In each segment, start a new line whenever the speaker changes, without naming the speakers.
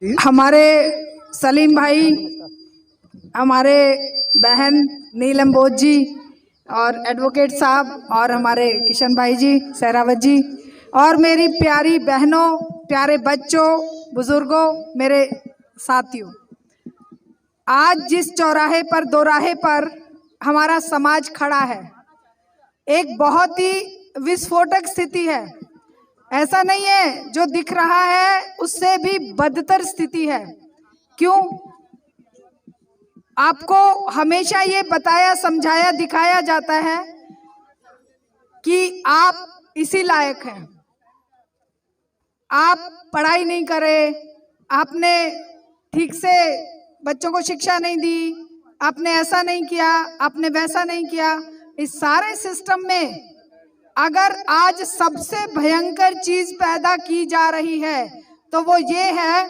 हमारे सलीम भाई, हमारे बहन नीलम बोध जी और एडवोकेट साहब और हमारे किशन भाई जी, सहरावत जी और मेरी प्यारी बहनों, प्यारे बच्चों, बुजुर्गों, मेरे साथियों, आज जिस चौराहे पर, दोराहे पर हमारा समाज खड़ा है, एक बहुत ही विस्फोटक स्थिति है। ऐसा नहीं है, जो दिख रहा है उससे भी बदतर स्थिति है। क्यों? आपको हमेशा ये बताया, समझाया, दिखाया जाता है कि आप इसी लायक हैं, आप पढ़ाई नहीं करे, आपने ठीक से बच्चों को शिक्षा नहीं दी, आपने ऐसा नहीं किया, आपने वैसा नहीं किया। इस सारे सिस्टम में अगर आज सबसे भयंकर चीज पैदा की जा रही है तो वो ये है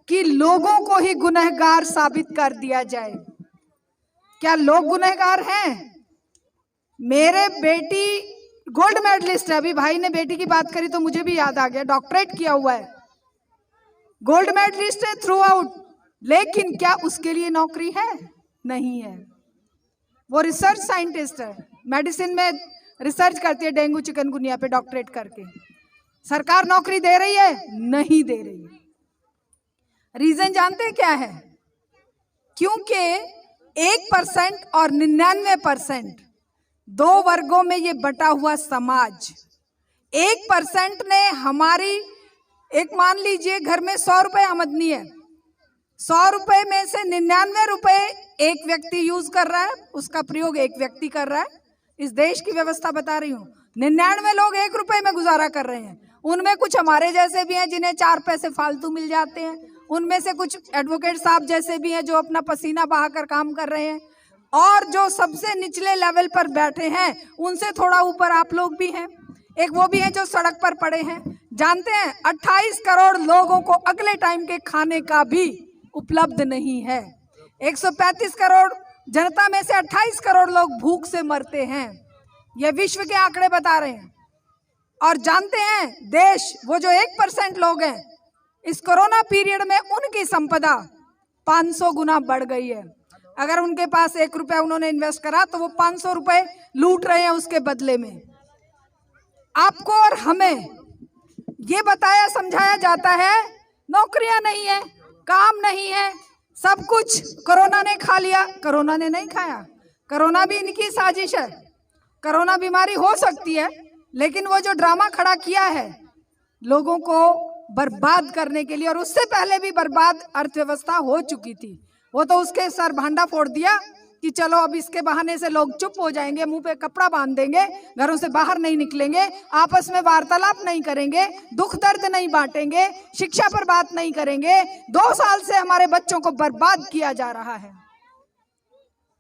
कि लोगों को ही गुनहगार साबित कर दिया जाए। क्या लोग गुनहगार हैं? मेरे बेटी गोल्ड मेडलिस्ट है, अभी भाई ने बेटी की बात करी तो मुझे भी याद आ गया, डॉक्टरेट किया हुआ है, गोल्ड मेडलिस्ट है थ्रू आउट, लेकिन क्या उसके लिए नौकरी है? नहीं है। वो रिसर्च साइंटिस्ट है, मेडिसिन में रिसर्च करती है, डेंगू चिकनगुनिया पे डॉक्टरेट करके। सरकार नौकरी दे रही है? नहीं दे रही है। रीजन जानते हैं क्या है? क्योंकि 1% और 99%, दो वर्गों में ये बटा हुआ समाज। 1% ने हमारी, एक मान लीजिए घर में 100 रुपए आमदनी है, 100 रुपए में से 99 रुपए एक व्यक्ति यूज कर रहा है, उसका प्रयोग एक व्यक्ति कर रहा है। इस देश की व्यवस्था बता रही हूँ। 99 लोग 1 रुपए में गुजारा कर रहे हैं। उनमें कुछ हमारे जैसे भी हैं जिन्हें 4 पैसे फालतू मिल जाते हैं, उनमें से कुछ एडवोकेट साहब जैसे भी हैं जो अपना पसीना बहाकर काम कर रहे हैं, और जो सबसे निचले लेवल पर बैठे हैं उनसे थोड़ा ऊपर आप लोग भी हैं। एक वो भी हैं जो सड़क पर पड़े हैं। जानते हैं 28 करोड़ लोगों को अगले टाइम के खाने का भी उपलब्ध नहीं है। 135 करोड़ जनता में से 28 करोड़ लोग भूख से मरते हैं। यह विश्व के आंकड़े बता रहे हैं। और जानते हैं देश, वो जो 1% लोग हैं, इस कोरोना पीरियड में उनकी संपदा 500 गुना बढ़ गई है। अगर उनके पास 1 रुपया उन्होंने इन्वेस्ट करा तो वो 500 रुपए लूट रहे हैं उसके बदले में। आपको और हमें ये बताया, समझाया जाता है नौकरियां नहीं है, काम नहीं है, सब कुछ कोरोना ने खा लिया। कोरोना ने नहीं खाया, कोरोना भी इनकी साजिश है। कोरोना बीमारी हो सकती है, लेकिन वो जो ड्रामा खड़ा किया है लोगों को बर्बाद करने के लिए, और उससे पहले भी बर्बाद अर्थव्यवस्था हो चुकी थी, वो तो उसके सर भांडा फोड़ दिया कि चलो अब इसके बहाने से लोग चुप हो जाएंगे, मुंह पे कपड़ा बांध देंगे, घरों से बाहर नहीं निकलेंगे, आपस में वार्तालाप नहीं करेंगे, दुख दर्द नहीं बांटेंगे, शिक्षा पर बात नहीं करेंगे। 2 साल से हमारे बच्चों को बर्बाद किया जा रहा है।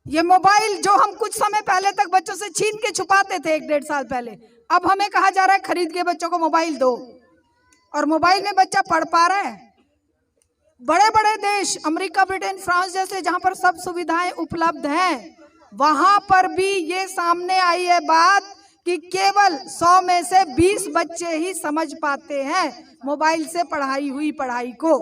ये मोबाइल जो हम कुछ समय पहले तक बच्चों से छीन के छुपाते थे, 1-1.5 साल पहले, अब हमें कहा जा रहा है खरीद के बच्चों को मोबाइल दो, और मोबाइल में बच्चा पढ़ पा रहा है। बड़े बड़े देश, अमेरिका, ब्रिटेन, फ्रांस जैसे, जहां पर सब सुविधाएं उपलब्ध हैं, वहां पर भी ये सामने आई है बात कि केवल 100 में से 20 बच्चे ही समझ पाते हैं मोबाइल से पढ़ाई हुई पढ़ाई को।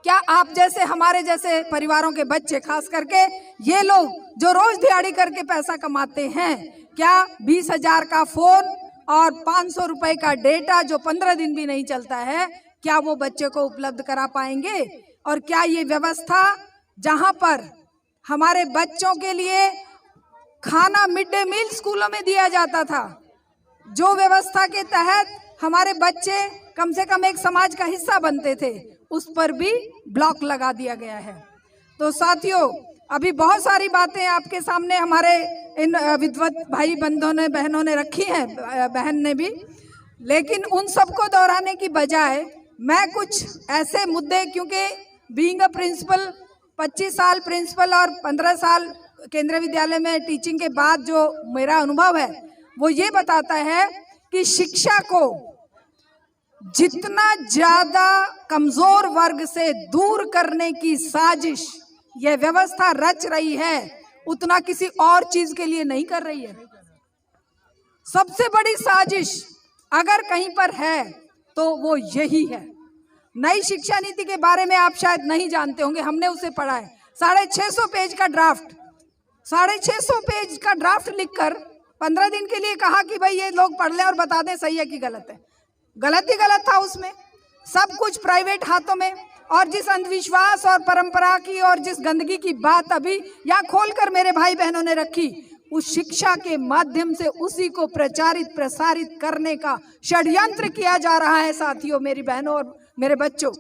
क्या आप जैसे, हमारे जैसे परिवारों के बच्चे, खास करके ये लोग जो रोज दिहाड़ी करके पैसा कमाते हैं, क्या 20,000 का फोन और 500 रुपए का डेटा जो 15 दिन भी नहीं चलता है, क्या वो बच्चे को उपलब्ध करा पाएंगे? और क्या ये व्यवस्था, जहां पर हमारे बच्चों के लिए खाना मिड डे मील स्कूलों में दिया जाता था, जो व्यवस्था के तहत हमारे बच्चे कम से कम एक समाज का हिस्सा बनते थे, उस पर भी ब्लॉक लगा दिया गया है। तो साथियों, अभी बहुत सारी बातें आपके सामने हमारे इन विद्वत भाई बंधुओं ने, बहनों ने रखी हैं, बहन ने भी, लेकिन उन सबको दोहराने की बजाय मैं कुछ ऐसे मुद्दे, क्योंकि बीइंग अ प्रिंसिपल, 25 साल प्रिंसिपल और 15 साल केंद्रीय विद्यालय में टीचिंग के बाद जो मेरा अनुभव है, वो ये बताता है कि शिक्षा को जितना ज्यादा कमजोर वर्ग से दूर करने की साजिश यह व्यवस्था रच रही है, उतना किसी और चीज के लिए नहीं कर रही है। सबसे बड़ी साजिश अगर कहीं पर है तो वो यही है। नई शिक्षा नीति के बारे में आप शायद नहीं जानते होंगे, हमने उसे पढ़ा है। 650 पेज का ड्राफ्ट, 650 पेज का ड्राफ्ट लिखकर 15 दिन के लिए कहा कि भाई ये लोग पढ़ लें और बता दें सही है कि गलत है। गलत ही गलत था उसमें, सब कुछ प्राइवेट हाथों में। और जिस अंधविश्वास और परंपरा की और जिस गंदगी की बात अभी यहाँ खोलकर मेरे भाई बहनों ने रखी, उस शिक्षा के माध्यम से उसी को प्रचारित प्रसारित करने का षड्यंत्र किया जा रहा है साथियों, मेरी बहनों और मेरे बच्चों।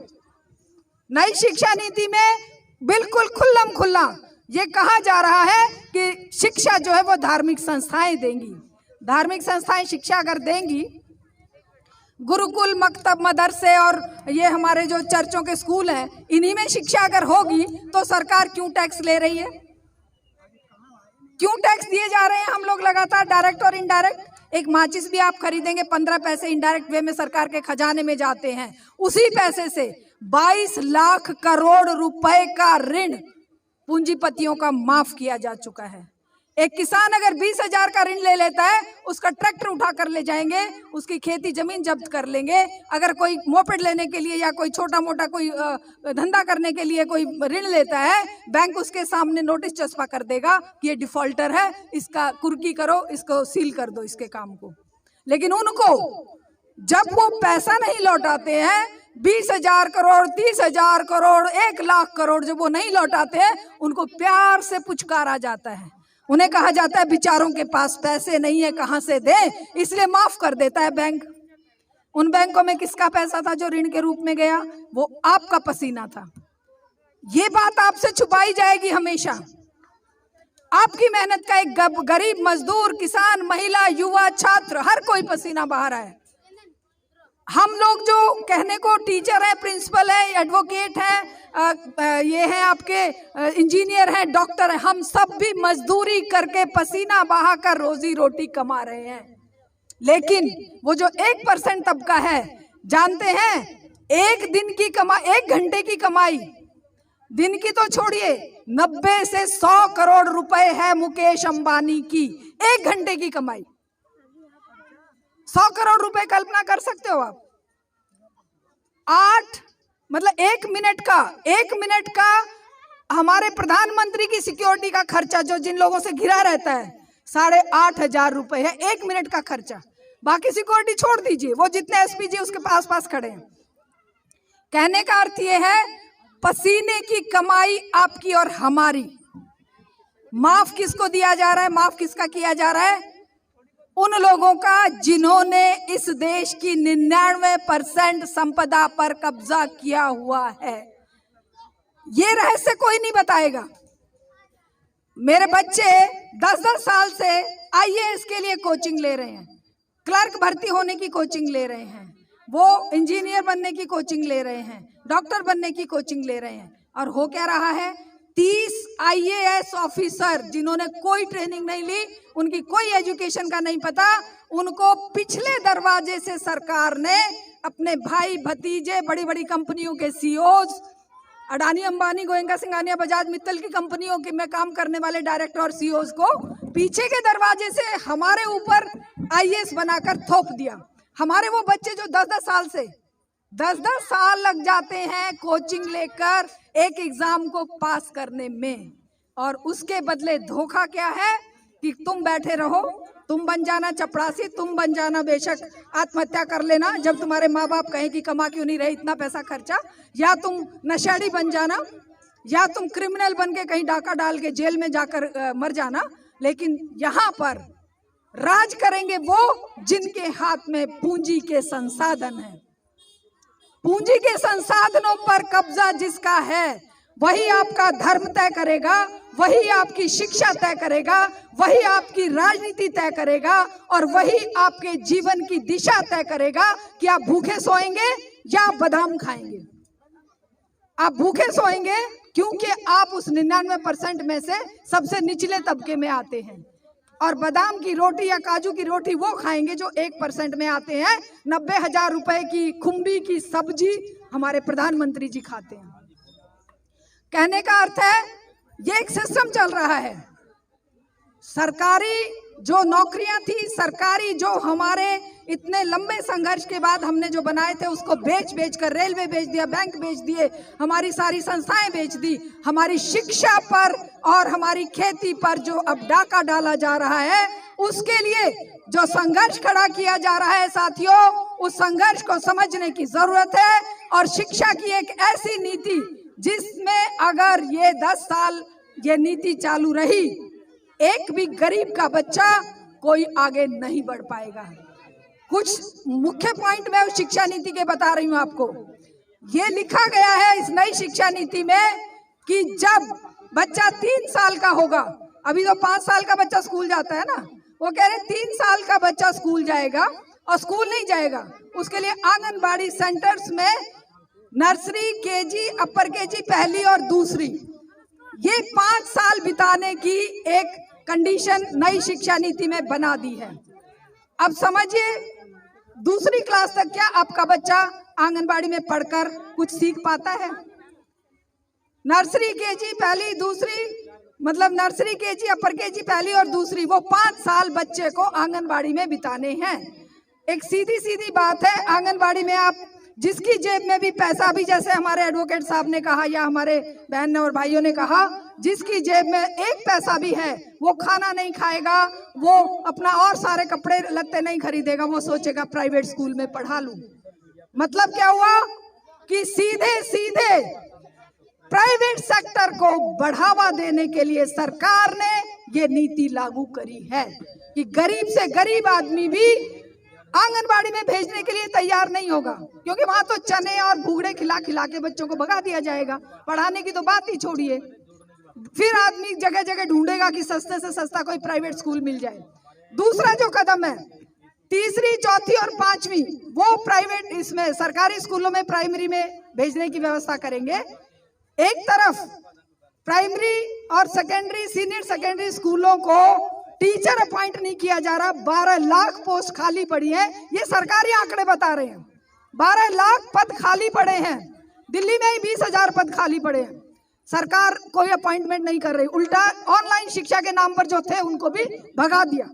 नई शिक्षा नीति में बिल्कुल खुल्लम खुल्ला ये कहा जा रहा है कि शिक्षा जो है वो धार्मिक संस्थाएं देंगी। धार्मिक संस्थाएं शिक्षा अगर देंगी, गुरुकुल, मकतब, मदरसे और ये हमारे जो चर्चों के स्कूल हैं, इन्हीं में शिक्षा अगर होगी तो सरकार क्यों टैक्स ले रही है? क्यों टैक्स दिए जा रहे हैं हम लोग लगातार, डायरेक्ट और इनडायरेक्ट? एक माचिस भी आप खरीदेंगे 15 पैसे इनडायरेक्ट वे में सरकार के खजाने में जाते हैं। उसी पैसे से 22 लाख करोड़ रुपए का ऋण पूंजीपतियों का माफ किया जा चुका है। एक किसान अगर 20,000 का ऋण ले लेता है, उसका ट्रैक्टर उठा कर ले जाएंगे, उसकी खेती जमीन जब्त कर लेंगे। अगर कोई मोपेड लेने के लिए या कोई छोटा मोटा कोई धंधा करने के लिए कोई ऋण लेता है, बैंक उसके सामने नोटिस चस्पा कर देगा कि ये डिफॉल्टर है, इसका कुर्की करो, इसको सील कर दो इसके काम को। लेकिन उनको जब वो पैसा नहीं लौटाते हैं, 20,000 करोड़, 30,000 करोड़, 1 लाख करोड़ जब वो नहीं लौटाते हैं, उनको प्यार से पुचकारा जाता है। उन्हें कहा जाता है बेचारों के पास पैसे नहीं है, कहां से दे, इसलिए माफ कर देता है बैंक। उन बैंकों में किसका पैसा था जो ऋण के रूप में गया? वो आपका पसीना था। ये बात आपसे छुपाई जाएगी हमेशा। आपकी मेहनत का एक गरीब मजदूर, किसान, महिला, युवा, छात्र, हर कोई पसीना बहा रहा है। हम लोग जो कहने को टीचर है, प्रिंसिपल है, एडवोकेट है, ये हैं आपके इंजीनियर हैं, डॉक्टर हैं, हम सब भी मजदूरी करके पसीना बहाकर रोजी रोटी कमा रहे हैं। लेकिन वो जो 1% तबका है, जानते हैं, एक दिन की कमाई, 1 घंटे की कमाई, दिन की तो छोड़िए, 90 से 100 करोड़ रुपए है मुकेश अंबानी की 1 घंटे की कमाई। 100 करोड़ रुपए कल्पना कर सकते हो आप? 1 मिनट का हमारे प्रधानमंत्री की सिक्योरिटी का खर्चा जो जिन लोगों से घिरा रहता है 8,500 रुपए है 1 मिनट का खर्चा। बाकी सिक्योरिटी छोड़ दीजिए, वो जितने एसपीजी उसके पास खड़े हैं। कहने का अर्थ ये है, पसीने की कमाई आपकी और हमारी। माफ किसको दिया जा रहा है? माफ किसका किया जा रहा है? उन लोगों का जिन्होंने इस देश की 99% संपदा पर कब्जा किया हुआ है। ये रहस्य कोई नहीं बताएगा। मेरे बच्चे 10-10 साल से आईएएस के लिए कोचिंग ले रहे हैं, क्लर्क भर्ती होने की कोचिंग ले रहे हैं, वो इंजीनियर बनने की कोचिंग ले रहे हैं, डॉक्टर बनने की कोचिंग ले रहे हैं। और हो क्या रहा है? 30 आईएएस ऑफिसर जिन्होंने कोई ट्रेनिंग नहीं ली, उनकी कोई एजुकेशन का नहीं पता, उनको पिछले दरवाजे से सरकार ने अपने भाई भतीजे, बड़ी बड़ी कंपनियों के सीईओज, अडानी, अंबानी, गोयनका, सिंघानिया, बजाज, मित्तल की कंपनियों के में काम करने वाले डायरेक्टर और सीईओज को पीछे के दरवाजे से हमारे ऊपर आईएएस बनाकर थोप दिया। हमारे वो बच्चे जो 10-10 साल से 10-10 साल लग जाते हैं कोचिंग लेकर एक एग्जाम को पास करने में, और उसके बदले धोखा क्या है कि तुम बैठे रहो, तुम बन जाना चपरासी, तुम बन जाना बेशक आत्महत्या कर लेना जब तुम्हारे माँ बाप कहें कि कमा क्यों नहीं रहे इतना पैसा खर्चा, या तुम नशेड़ी बन जाना, या तुम क्रिमिनल बन के कहीं डाका डाल के जेल में जाकर मर जाना। लेकिन यहाँ पर राज करेंगे वो जिनके हाथ में पूंजी के संसाधन है। पूंजी के संसाधनों पर कब्जा जिसका है वही आपका धर्म तय करेगा, वही आपकी शिक्षा तय करेगा, वही आपकी राजनीति तय करेगा, और वही आपके जीवन की दिशा तय करेगा कि आप भूखे सोएंगे या बादाम खाएंगे। आप भूखे सोएंगे क्योंकि आप उस 99% में से सबसे निचले तबके में आते हैं, और बादाम की रोटी या काजू की रोटी वो खाएंगे जो 1% में आते हैं। 90,000 रुपए की खुम्बी की सब्जी हमारे प्रधानमंत्री जी खाते हैं। कहने का अर्थ है ये एक सिस्टम चल रहा है। सरकारी जो नौकरियां थी सरकारी, जो हमारे इतने लंबे संघर्ष के बाद हमने जो बनाए थे, उसको बेच कर रेलवे बेच दिया, बैंक बेच दिए, हमारी सारी संस्थाएं बेच दी। हमारी शिक्षा पर और हमारी खेती पर जो अब डाका डाला जा रहा है, उसके लिए जो संघर्ष खड़ा किया जा रहा है साथियों, उस संघर्ष को समझने की जरूरत है। और शिक्षा की एक ऐसी नीति जिसमें अगर ये 10 साल ये नीति चालू रही, एक भी गरीब का बच्चा कोई आगे नहीं बढ़ पाएगा। कुछ मुख्य पॉइंट मैं उस शिक्षा नीति के बता रही हूं आपको। ये लिखा गया है इस नई शिक्षा नीति में कि जब बच्चा 3 साल का होगा, अभी तो 5 साल का बच्चा स्कूल जाता है ना, वो कह रहे 3 साल का बच्चा स्कूल जाएगा, और स्कूल नहीं जाएगा, उसके लिए आंगनबाड़ी सेंटर्स में नर्सरी, केजी, अपर केजी, पहली और दूसरी, ये 5 साल बिताने की एक कंडीशन नई शिक्षा नीति में बना दी है। अब समझिए, दूसरी क्लास तक क्या आपका बच्चा आंगनबाड़ी में पढ़कर कुछ सीख पाता है? नर्सरी, केजी, पहली, दूसरी, मतलब नर्सरी, केजी, अपर केजी, पहली और दूसरी, वो 5 साल बच्चे को आंगनबाड़ी में बिताने हैं। एक सीधी सीधी बात है, आंगनबाड़ी में आप जिसकी जेब में भी पैसा, भी जैसे हमारे एडवोकेट साहब ने कहा या हमारे बहन और भाइयों ने कहा, जिसकी जेब में एक पैसा भी है वो खाना नहीं खाएगा, वो अपना और सारे कपड़े लत्ते नहीं खरीदेगा, वो सोचेगा प्राइवेट स्कूल में पढ़ा लूं। मतलब क्या हुआ कि सीधे सीधे प्राइवेट सेक्टर को बढ़ावा देने के लिए सरकार ने ये नीति लागू करी है कि गरीब से गरीब आदमी भी आंगनबाड़ी में भेजने के लिए तैयार नहीं होगा, क्योंकि वहां तो चने और भूगड़े खिला खिला के बच्चों को भगा दिया जाएगा। पढ़ाने की तो बात ही छोड़िए। फिर आदमी जगह जगह ढूंढेगा कि सस्ते से सस्ता कोई प्राइवेट स्कूल मिल जाए। दूसरा जो कदम है, तीसरी, चौथी और 5वीं वो प्राइवेट, इसमें सरकारी स्कूलों में प्राइमरी में भेजने की व्यवस्था करेंगे। एक तरफ प्राइमरी और सेकेंडरी, सीनियर सेकेंडरी स्कूलों को टीचर अपॉइंट नहीं किया जा रहा। 12 लाख पोस्ट खाली पड़ी है, ये सरकारी आंकड़े बता रहे हैं। 12 लाख पद खाली पड़े हैं। दिल्ली में ही 20,000 पद खाली पड़े हैं। सरकार कोई अपॉइंटमेंट नहीं कर रही, उल्टा ऑनलाइन शिक्षा के नाम पर जो थे उनको भी भगा दिया।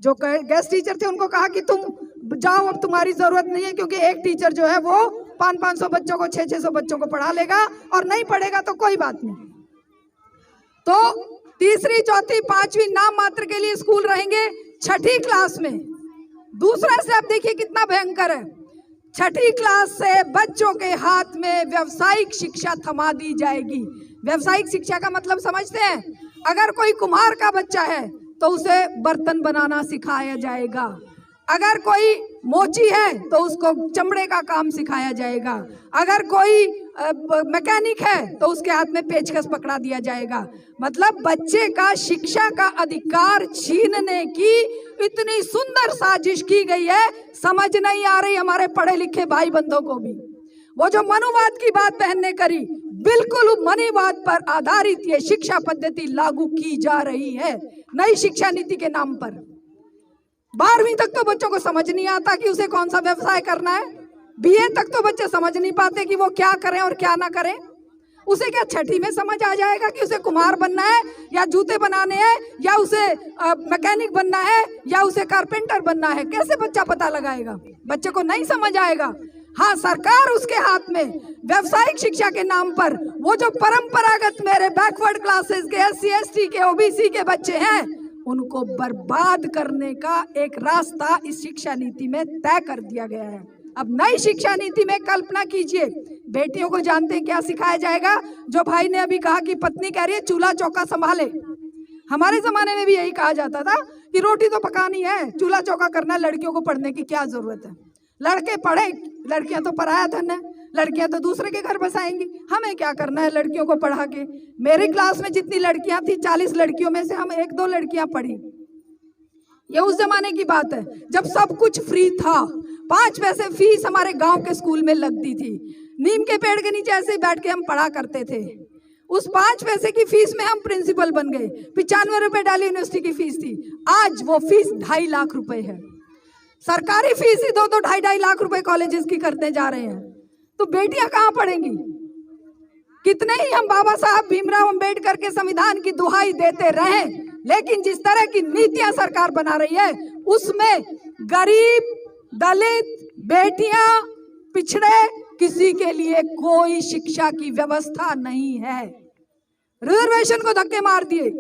जो गेस्ट टीचर थे उनको कहा कि तुम जाओ, अब तुम्हारी जरूरत नहीं है, क्योंकि एक टीचर जो है वो 500-500 बच्चों को, 600-600 बच्चों को पढ़ा लेगा, और नहीं पढ़ेगा तो कोई बात नहीं। तो तीसरी, चौथी, 5वीं नाम मात्र के लिए स्कूल रहेंगे। 6ठी क्लास में दूसरा स्टेप देखिए कितना भयंकर है। 6ठी क्लास से बच्चों के हाथ में व्यावसायिक शिक्षा थमा दी जाएगी। व्यावसायिक शिक्षा का मतलब समझते हैं? अगर कोई कुम्हार का बच्चा है तो उसे बर्तन बनाना सिखाया जाएगा। अगर कोई मोची है तो उसको चमड़े का काम सिखाया जाएगा। अगर कोई मैकेनिक है तो उसके हाथ में पेचकस पकड़ा दिया जाएगा। मतलब बच्चे का शिक्षा का अधिकार छीनने की इतनी सुंदर साजिश की गई है, समझ नहीं आ रही हमारे पढ़े लिखे भाई बंधुओं को भी। वो जो मनुवाद की बात बहन ने करी, बिल्कुल मनुवाद पर आधारित ये शिक्षा पद्धति लागू की जा रही है नई शिक्षा नीति के नाम पर। 12वीं तक तो बच्चों को समझ नहीं आता कि उसे कौन सा व्यवसाय करना है। BA तक तो बच्चे समझ नहीं पाते कि वो क्या करें और क्या ना करें। उसे क्या 6ठी में समझ आ जाएगा कि उसे कुम्हार बनना है या जूते बनाने हैं या उसे मैकेनिक बनना है या उसे कारपेंटर बनना है? कैसे बच्चा पता लगाएगा? बच्चे को नहीं समझ आएगा। हाँ, सरकार उसके हाथ में व्यावसायिक शिक्षा के नाम पर वो जो परंपरागत मेरे बैकवर्ड क्लासेस के, SC ST के, OBC के बच्चे हैं, उनको बर्बाद करने का एक रास्ता इस शिक्षा नीति में तय कर दिया गया है। अब नई शिक्षा नीति में कल्पना कीजिए, बेटियों को जानते हैं क्या सिखाया जाएगा? जो भाई ने अभी कहा कि पत्नी कह रही है चूल्हा चौका संभाले। हमारे जमाने में भी यही कहा जाता था कि रोटी तो पकानी है, चूल्हा चौका करना है, लड़कियों को पढ़ने की क्या जरूरत है? लड़के पढ़े, लड़कियां तो पराया धन है, लड़कियां तो दूसरे के घर बसाएंगी, हमें क्या करना है लड़कियों को पढ़ा के? मेरी क्लास में जितनी लड़कियां थी, 40 लड़कियों में से हम 1-2 लड़कियां पढ़ी। ये उस जमाने की बात है जब सब कुछ फ्री था। 5 पैसे फीस हमारे गांव के स्कूल में लगती थी। नीम के पेड़ के नीचे ऐसे ही बैठ के हम पढ़ा करते थे। उस 5 पैसे की फीस में हम प्रिंसिपल बन गए। 95 रुपए दिल्ली यूनिवर्सिटी की फीस थी, आज वो फीस 2.5 लाख रुपए है। सरकारी फीस ही 2-2 लाख रुपए कॉलेजेस की करते जा रहे हैं। तो बेटियां कहाँ पढ़ेंगी? कितने ही हम बाबा साहब भीमराव अंबेडकर के संविधान की दुहाई देते रहे, लेकिन जिस तरह की नीतियां सरकार बना रही है उसमें गरीब, दलित, बेटियां, पिछड़े किसी के लिए कोई शिक्षा की व्यवस्था नहीं है। रिजर्वेशन को धक्के मार दिए।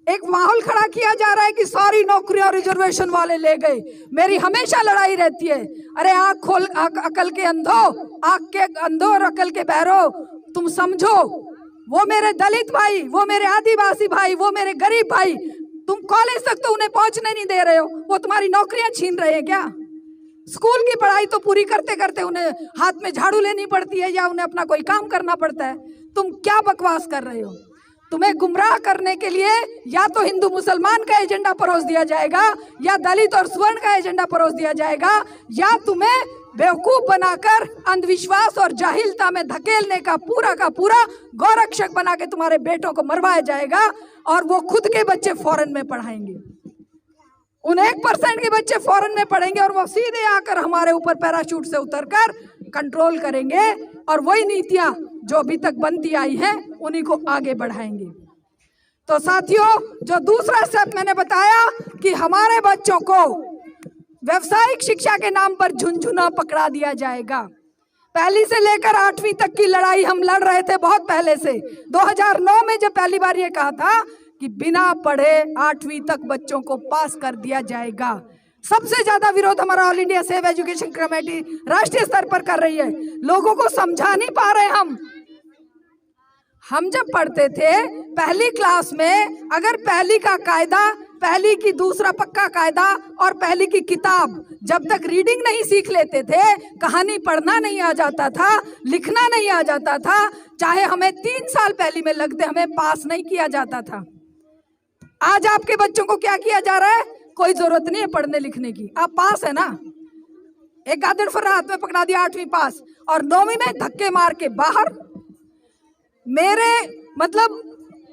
एक माहौल खड़ा किया जा रहा है कि सारी नौकरियां रिजर्वेशन वाले ले गए। मेरी हमेशा लड़ाई रहती है, अरे आंख खोल, अकल के अंधो, आंख के अंधो और अकल के बहरो, तुम समझो, वो मेरे दलित भाई, वो मेरे आदिवासी भाई, वो मेरे गरीब भाई, तुम कॉलेज तक तो उन्हें पहुंचने नहीं दे रहे हो, वो तुम्हारी नौकरियां छीन रहे हैं क्या? स्कूल की पढ़ाई तो पूरी करते करते उन्हें हाथ में झाड़ू लेनी पड़ती है या उन्हें अपना कोई काम करना पड़ता है। तुम क्या बकवास कर रहे हो? तुम्हें गुमराह करने के लिए या तो हिंदू मुसलमान का एजेंडा परोस दिया जाएगा, या दलित और स्वर्ण का एजेंडा परोस दिया जाएगा, या तुम्हें बेवकूफ बनाकर अंधविश्वास और जाहिलता में धकेलने का पूरा गौरक्षक बना के तुम्हारे बेटों को मरवाया जाएगा और वो खुद के बच्चे फॉरेन में पढ़ाएंगे। उन 1% के बच्चे फॉरेन में पढ़ेंगे और वो सीधे आकर हमारे ऊपर पैराशूट से उतरकर कंट्रोल करेंगे और वही नीतियां जो अभी तक बनती आई हैं उन्हीं को आगे बढ़ाएंगे। तो साथियों, जो दूसरा स्टेप मैंने बताया कि हमारे बच्चों को व्यवसायिक शिक्षा के नाम पर झुनझुना पकड़ा दिया जाएगा। पहली से लेकर 8वीं तक की लड़ाई हम लड़ रहे थे बहुत पहले से। 2009 में जब पहली बार ये कहा था कि बिना पढ़े 8वीं तक बच्चों को पास कर दिया जाएगा, सबसे ज्यादा विरोध हमारा all India save education committee राष्ट्रीय स्तर पर कर रही है। लोगों को समझा नहीं पा रहे हम जब पढ़ते थे पहली क्लास में, अगर पहली का कायदा, पहली की दूसरा पक्का कायदा और पहली की किताब जब तक रीडिंग नहीं सीख लेते थे, कहानी पढ़ना नहीं आ जाता था, लिखना नहीं आ जाता था, चाहे हमें 3 साल पहली में लगते, हमें पास नहीं किया जाता था। आज आपके बच्चों को क्या किया जा रहा है? कोई जरूरत नहीं है पढ़ने लिखने की, आप पास है ना। एक गादड़ फर्रा हाथ में पकड़ा दिया 8वीं पास, और 9वीं में धक्के मार के बाहर। मेरे मतलब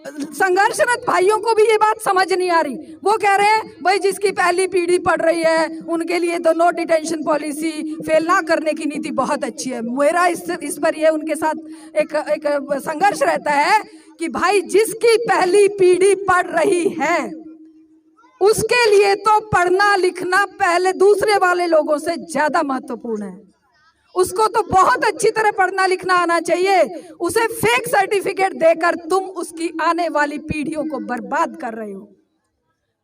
संघर्षरत भाइयों को भी ये बात समझ नहीं आ रही। वो कह रहे हैं भाई जिसकी पहली पीढ़ी पढ़ रही है उनके लिए तो नो डिटेंशन पॉलिसी, फेल ना करने की नीति बहुत अच्छी है। मेरा इस पर ये उनके साथ एक संघर्ष रहता है कि भाई जिसकी पहली पीढ़ी पढ़ रही है उसके लिए तो पढ़ना लिखना पहले दूसरे वाले लोगों से ज्यादा महत्वपूर्ण है। उसको तो बहुत अच्छी तरह पढ़ना लिखना आना चाहिए। उसे फेक सर्टिफिकेट देकर तुम उसकी आने वाली पीढ़ियों को बर्बाद कर रहे हो।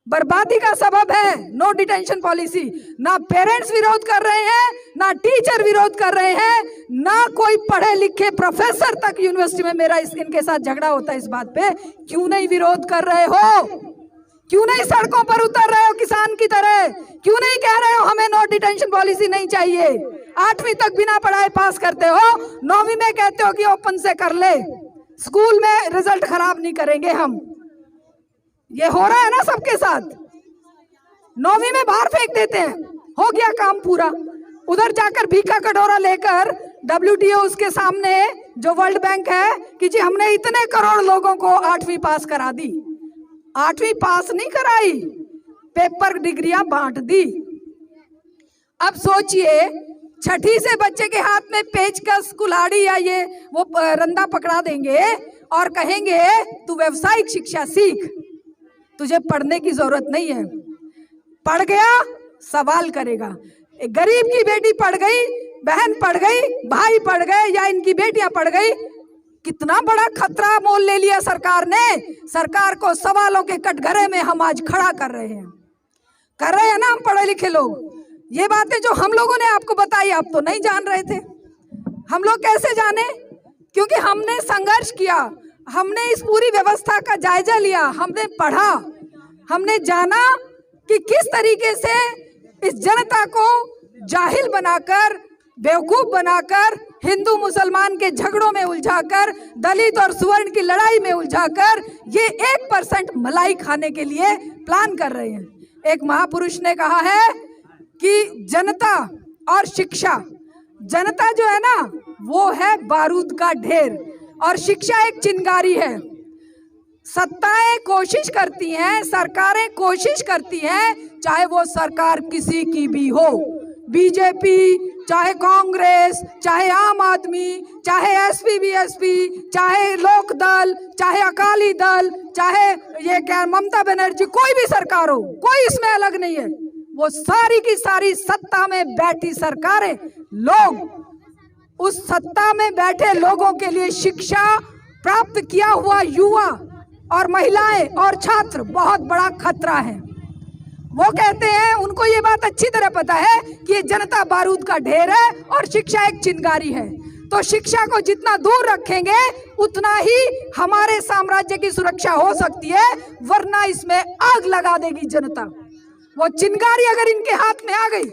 बर्बादी का सबब है नो डिटेंशन पॉलिसी। ना पेरेंट्स विरोध कर रहे हैं, ना टीचर विरोध कर रहे हैं, ना कोई पढ़े लिखे प्रोफेसर तक यूनिवर्सिटी में मेरा इनके साथ झगड़ा होता है इस बात पे। क्यों नहीं विरोध कर रहे हो? क्यों नहीं सड़कों पर उतर रहे हो किसान की तरह? क्यों नहीं कह रहे हो हमें नो डिटेंशन पॉलिसी नहीं चाहिए? 8वीं तक बिना पढ़ाए पास करते हो, 9वीं में कहते हो कि ओपन से कर ले, स्कूल में रिजल्ट खराब नहीं करेंगे हम। ये हो रहा है ना सबके साथ। 9वीं में बाहर फेंक देते हैं, हो गया काम पूरा। उधर जाकर भीखा कटोरा लेकर WTO उसके सामने जो वर्ल्ड बैंक है कि जी हमने इतने करोड़ लोगों को 8वीं पास करा दी। 8वीं पास नहीं कराई, पेपर डिग्रियां बांट दी। अब सोचिए 6ठी से बच्चे के हाथ में पेचकस, कुल्हाड़ी या ये वो रंदा पकड़ा देंगे और कहेंगे तू व्यावसायिक शिक्षा सीख, तुझे पढ़ने की जरूरत नहीं है। पढ़ गया सवाल करेगा। एक गरीब की बेटी पढ़ गई, बहन पढ़ गई, भाई पढ़ गए या इनकी बेटियां पढ़ गई, कितना बड़ा खतरा मोल ले लिया सरकार ने। सरकार को सवालों के कटघरे में हम आज खड़ा कर रहे हैं ना हम पढ़े लिखे लोग। ये बातें जो हम लोगों ने आपको बताई आप तो नहीं जान रहे थे। हम लोग कैसे जाने? क्योंकि हमने संघर्ष किया, हमने इस पूरी व्यवस्था का जायजा लिया, हमने पढ़ा, हमने जाना कि किस तरीके से इस जनता को जाहिल बनाकर, बेवकूफ बनाकर, हिंदू मुसलमान के झगड़ों में उलझाकर, दलित और सुवर्ण की लड़ाई में उलझाकर ये 1% मलाई खाने के लिए प्लान कर रहे हैं। एक महापुरुष ने कहा है कि जनता और शिक्षा, जनता जो है ना वो है बारूद का ढेर और शिक्षा एक चिंगारी है। सत्ताएं कोशिश करती हैं, सरकारें कोशिश करती हैं, चाहे वो सरकार किसी की भी हो, बीजेपी, चाहे कांग्रेस, चाहे आम आदमी, चाहे एसपी बीएसपी, चाहे लोक दल, चाहे अकाली दल, चाहे ये क्या ममता बनर्जी, कोई भी सरकार हो, कोई इसमें अलग नहीं है। वो सारी की सारी सत्ता में बैठी सरकारें, लोग उस सत्ता में बैठे लोगों के लिए शिक्षा प्राप्त किया हुआ युवा और महिलाएं और छात्र बहुत बड़ा खतरा है। वो कहते हैं, उनको ये बात अच्छी तरह पता है कि ये जनता बारूद का ढेर है और शिक्षा एक चिंगारी है। तो शिक्षा को जितना दूर रखेंगे उतना ही हमारे साम्राज्य की सुरक्षा हो सकती है, वरना इसमें आग लगा देगी जनता। वो चिंगारी अगर इनके हाथ में आ गई